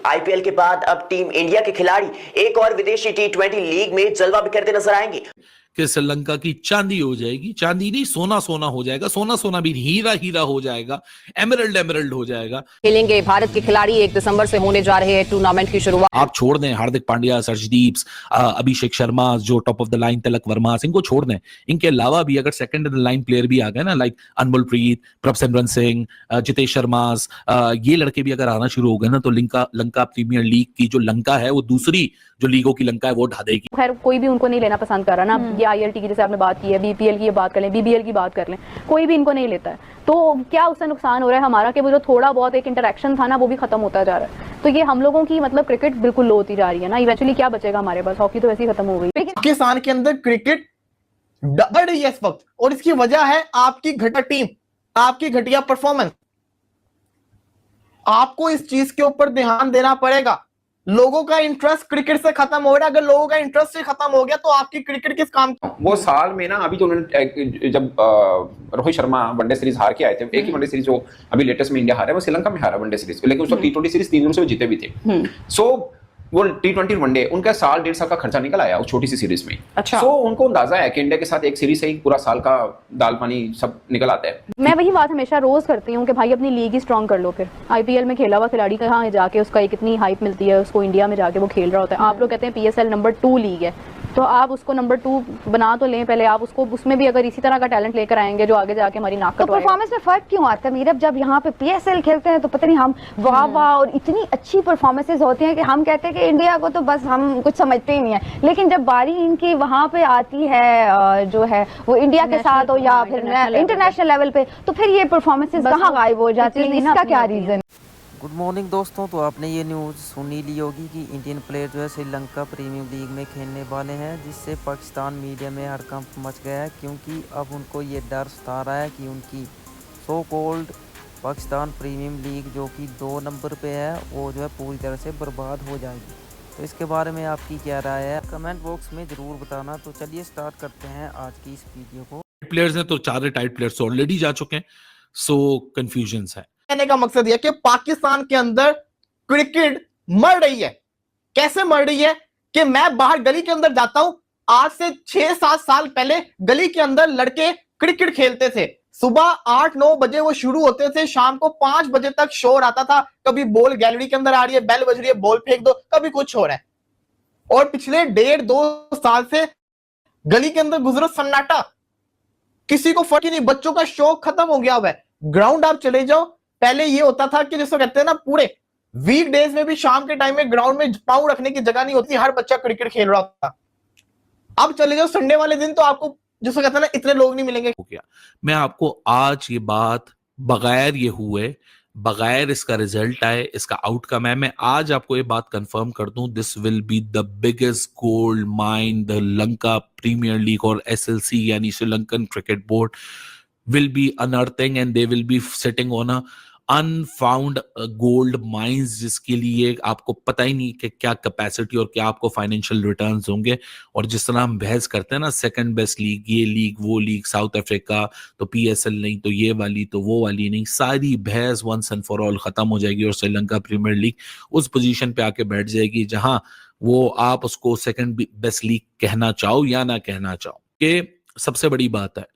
IPL के बाद अब टीम इंडिया के खिलाड़ी एक और विदेशी टी20 लीग में जलवा बिखेरते नजर आएंगे कि श्रीलंका की चांदी हो जाएगी, चांदी नहीं सोना सोना हो जाएगा, सोना सोना भी हीरा हीरा हो जाएगा, एमरल्ड एमरल्ड हो जाएगा। खेलेंगे भारत के खिलाड़ी 1 दिसंबर से होने जा रहे हैं टूर्नामेंट की शुरुआत। आप छोड़ दें हार्दिक पांड्या, सर्जदीप, अभिषेक शर्मा, जो top of the line Tilak Varma, इनको छोड़ दें। इनके अलावा भी अगर second in the line player भी आ गए ना, लाइक अनमोल प्रीत, प्रभसिमरन सिंह, जितेश शर्मा, ये लड़के भी अगर आना शुरू हो गए ना, तो लंका प्रीमियर लीग की जो लंका है वो दूसरी जो लीगों की लंका है वो ढा देगी। खैर कोई भी उनको नहीं लेना पसंद कर रहा ना, ये आईएलटी की जैसे आपने बात की है, बीपीएल की बात कर लें, बीबीएल की बात कर लें, कोई भी इनको नहीं लेता है। तो क्या उससे नुकसान हो रहा है हमारा कि वो जो थोड़ा बहुत एक इंटरेक्शन था ना वो भी खत्म होता जा रहा है। तो ये हम लोगों की मतलब क्रिकेट बिल्कुल लो होती जा रही है ना, इवेंचुअली क्या बचेगा हमारे पास, हॉकी तो वैसे ही खत्म हो गई। पाकिस्तान के अंदर क्रिकेट बढ़ रही है इस वक्त, और इसकी वजह है आपकी घटिया टीम, आपकी घटिया परफॉर्मेंस। आपको इस चीज के ऊपर ध्यान देना पड़ेगा। लोगों का इंटरेस्ट क्रिकेट से खत्म हो रहा है। अगर लोगों का इंटरेस्ट से खत्म हो गया तो आपकी क्रिकेट किस काम की? वो साल में ना, अभी तो उन्होंने जब रोहित शर्मा वनडे सीरीज हार के आए थे, एक ही वनडे सीरीज जो अभी लेटेस्ट में इंडिया हारा है वो श्रीलंका में हारा वनडे सीरीज, लेकिन उसको टी20 सीरीज 3 से वो जीते भी थे। सो वो टी20 वनडे उनका साल 1.5 साल का खर्चा निकल आया उस छोटी सी सीरीज में। अच्छा। सो उनको अंदाजा है कि इंडिया के साथ एक सीरीज से ही पूरा साल का दाल पानी सब निकल आता है। मैं वही बात हमेशा रोज करती हूँ कि भाई अपनी लीग ही स्ट्रॉन्ग कर लो। फिर आईपीएल में खेला हुआ खिलाड़ी कहाँ जाके उसका एक इतनी हाइप मिलती है उसको, इंडिया में जाके वो खेल रहा होता है। आप लोग कहते हैं पीएसएल नंबर 2 लीग है, तो आप उसको नंबर 2 बना तो लें पहले। आप उसको उसमें भी अगर इसी तरह का टैलेंट लेकर आएंगे जो आगे जाके हमारी नाक तो परफॉर्मेंस में फर्क क्यों आता है मीरब? जब यहाँ पे पीएसएल खेलते हैं तो पता नहीं हम वाह वाह और इतनी अच्छी परफॉर्मेंसेस होती हैं कि हम कहते हैं कि इंडिया को तो बस हम कुछ समझते ही नहीं है, लेकिन जब बारी इनकी वहाँ पे आती है जो है वो इंडिया के साथ हो या फिर इंटरनेशनल लेवल पे, तो फिर ये परफॉर्मेंसेस कहाँ गायब हो जाती है? इसका क्या रीजन? गुड मॉर्निंग दोस्तों। तो आपने ये न्यूज़ सुनी ली होगी कि इंडियन प्लेयर जो है श्रीलंका प्रीमियर लीग में खेलने वाले हैं, जिससे पाकिस्तान मीडिया में हड़कंप मच गया है, क्योंकि अब उनको ये डर सता रहा है कि उनकी so called Pakistan premier league जो कि 2 नंबर पे है वो जो है पूरी तरह से बर्बाद हो जाएगी। तो इसके बारे में आपकी क्या राय है कमेंट बॉक्स में ज़रूर बताना। तो चलिए स्टार्ट करते हैं आज की इस वीडियो को। प्लेयर्स हैं तो 4 रिटायर्ड प्लेयर्स ऑलरेडी जा चुके हैं, सो कंफ्यूजन्स है। कहने का मकसद यह कि पाकिस्तान के अंदर क्रिकेट मर रही है। कैसे मर रही है कि मैं बाहर गली के अंदर जाता हूं, आज से 6-7 साल पहले गली के अंदर लड़के क्रिकेट खेलते थे। सुबह 8-9 बजे वो शुरू होते थे, शाम को 5 बजे तक शोर आता था। कभी बॉल गैलरी के अंदर आ रही है, बेल बज रही है, बॉल फेंक दो, कभी कुछ हो रहा है। और पिछले 1.5-2 साल से गली के अंदर गुजरो सन्नाटा, किसी को फर्क ही नहीं। बच्चों का शौक खत्म हो गया हुआ है। ग्राउंड आप चले जाओ, पहले ये होता था कि जिसको कहते हैं ना, पूरे वीक डेज में भी शाम के टाइम में ग्राउंड में पांव रखने की जगह नहीं होती, हर बच्चा क्रिकेट खेल रहा था। अब चले जाओ संडे वाले दिन तो आपको जिसको कहते हैं ना इतने लोग नहीं मिलेंगे। हो गया। मैं आपको आज ये बात बगैर ये हुए, बगैर इसका रिजल्ट आए, इसका आउटकम है, मैं आज आपको ये बात कंफर्म कर दूं, this will be the biggest gold mine the Lanka premier league और एसएलसी यानी Sri Lankan cricket board will be unearthing and they will be sitting on a unfound gold mines, जिसके लिए आपको पता ही नहीं कि क्या कैपेसिटी और क्या आपको फाइनेंशियल रिटर्न्स होंगे। और जिस तरह हम बहस करते हैं ना, सेकंड बेस्ट लीग, ये लीग वो लीग, साउथ अफ्रीका तो पीएसएल नहीं तो ये वाली तो वो वाली नहीं, सारी बहस वंस एंड फॉर ऑल खत्म हो जाएगी और श्रीलंका प्रीमियर लीग उस पोजीशन पे आके बैठ जाएगी जहां वो आप उसको सेकंड बेस्ट लीग कहना चाहो या ना कहना चाहो। कि सबसे बड़ी बात है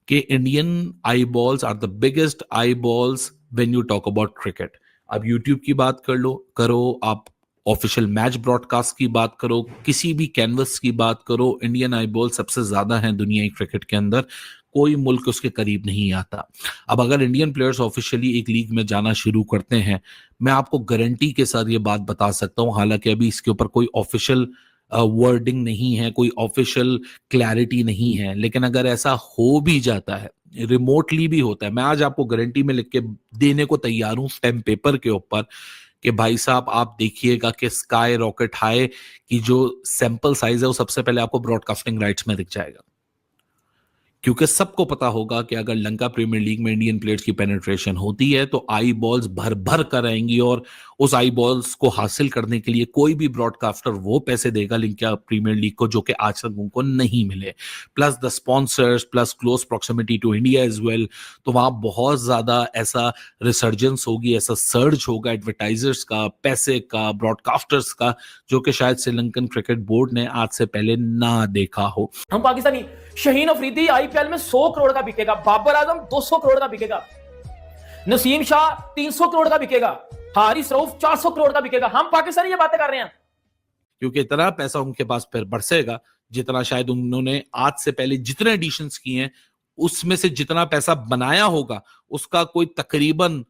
कि Indian eyeballs are the biggest eyeballs when you talk about cricket. अब यूट्यूब की बात करो, आप ऑफिशियल मैच ब्रॉडकास्ट की बात करो, किसी भी कैनवस की बात करो, इंडियन आई बॉल सबसे ज्यादा है दुनिया क्रिकेट के अंदर, कोई मुल्क उसके करीब नहीं आता। अब अगर इंडियन प्लेयर्स ऑफिशियली एक लीग में जाना शुरू करते हैं, मैं आपको गारंटी के साथ ये बात बता सकता हूं, हालांकि अभी इसके ऊपर कोई ऑफिशियल वर्डिंग नहीं है, कोई ऑफिशियल क्लैरिटी नहीं है, लेकिन अगर ऐसा हो भी जाता है, रिमोटली भी होता है, मैं आज आपको गारंटी में लिख के देने को तैयार हूं स्टैम्प पेपर के ऊपर कि भाई साहब आप देखिएगा कि स्काई रॉकेट हाई की जो सैंपल साइज है वो सबसे पहले आपको ब्रॉडकास्टिंग राइट्स में दिख जाएगा। क्योंकि सबको पता होगा कि अगर लंका प्रीमियर लीग में इंडियन प्लेयर्स की पेनिट्रेशन होती है तो आई बॉल्स भर भर कर आएंगी और उस आई बॉल्स को हासिल करने के लिए कोई भी ब्रॉडकास्टर वो पैसे देगा लिंक प्रीमियर लीग को जो कि आज तक उनको नहीं मिले, plus the sponsors, plus close proximity to India as well. तो वहां बहुत ज्यादा ऐसा रिसर्जेंस होगी, ऐसा सर्ज होगा एडवर्टाइजर्स का, पैसे का, ब्रॉडकास्टर्स का, जो कि शायद श्रीलंकन क्रिकेट बोर्ड ने आज से पहले ना देखा हो। हम पाकिस्तानी शहीन अफरीदी आईपीएल में 100 करोड़ का बिकेगा, बाबर आजम 200 करोड़ का बिकेगा, नसीम शाह 300 करोड़ का बिकेगा, हारिस रऊफ 400 करोड़ का बिकेगा। हम पाकिस्तानी ये बातें कर रहे हैं क्योंकि इतना पैसा उनके पास फिर बरसेगा जितना शायद उन्होंने आज से पहले जितने एडिशंस किए हैं उसमें से जितना पैसा बनाया होगा उसका कोई तकरीबन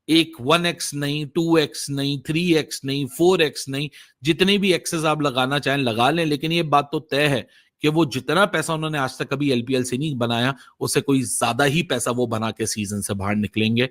एक 1x नहीं, 2x नहीं, 3x नहीं, 4x नहीं, जितनी भी एक्सेस आप लगाना चाहें लगा लें। लेकिन ये बात तो तय है कि वो जितना पैसा उन्होंने आज तक कभी एलपीएल से नहीं बनाया उससे कोई ज्यादा ही पैसा वो बना के सीजन से बाहर निकलेंगे।